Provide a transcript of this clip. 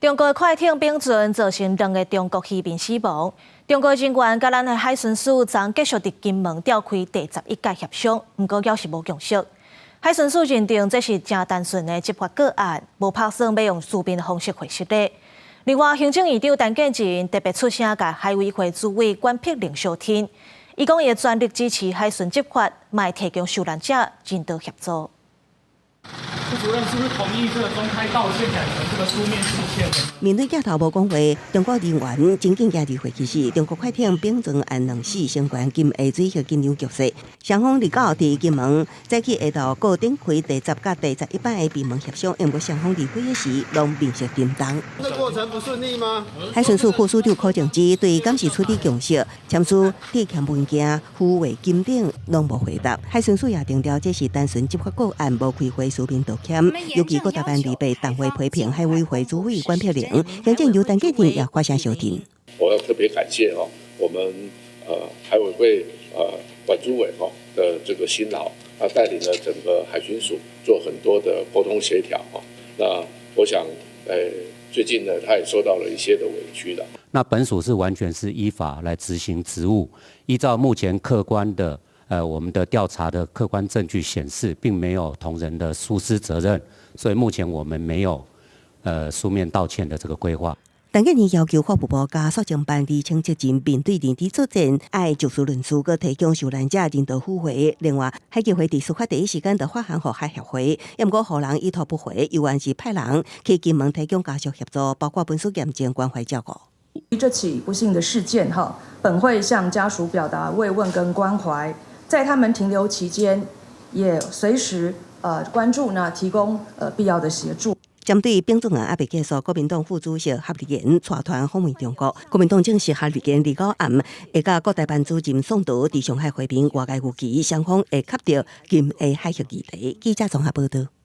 中国快艇并船造成2个中国渔民死亡。中国人员甲咱的海巡署昨继续伫金门召开第11届协商，不过还是无共识。海巡署认定这是正单纯的执法个案，无打算要用书面的方式回释的。另外，行政院长陈建仁特别出声，甲海委会主委关碧玲相听，伊讲会全力支持海巡执法，卖提供受难者人道协助。副主任是不是同意这个公开道歉改成这个书面致歉？面对镜头无讲话，中国人员真正家己回去时，中国快艇并船案2死相关金下水和金流局势，双方29伫金门再去下昼各展开第10甲第11班的闭门协商，不过双方离开的时拢面色沉重。这过程不顺利吗？海巡署副署长柯正之对敢是处理共识、签署递欠文件、付为金等拢无回答。海巡署也强调，这是单纯执法个案，无开会书面道歉。尤其各台湾立委党委批评海委会主委关碧玲，行政院陈建仁也发声相挺。我要特别感谢我们海委会管主委的这个辛劳，他带领了整个海巡署做很多的沟通协调那我想最近呢，他也受到了一些的委屈了。那本署是完全是依法来执行职务，依照目前客观的我们的调查的客观证据显示，并没有同仁的疏失责任，所以目前我们没有书面道歉的这个规划。陈建仁要求法务部加速侦办厘清责任，并对人质作战爱就事论事，佮提供受难者人道抚慰。另外，海基会伫事发第一时间就发函予海协会，不过互人意图不回，又还是派人去金门提供家属协助，包括本署严正关怀照顾。这起不幸的事件本会向家属表达慰问跟关怀。在他们停留期间，也随时关注提供必要的协助。针对并船案还未结束，国民党副主席郝立言带团访问中国。国民党证实郝立言29暗会甲各台办主任宋涛伫上海会面，外界预期双方会洽到金厦海峡议题。记者综合报道。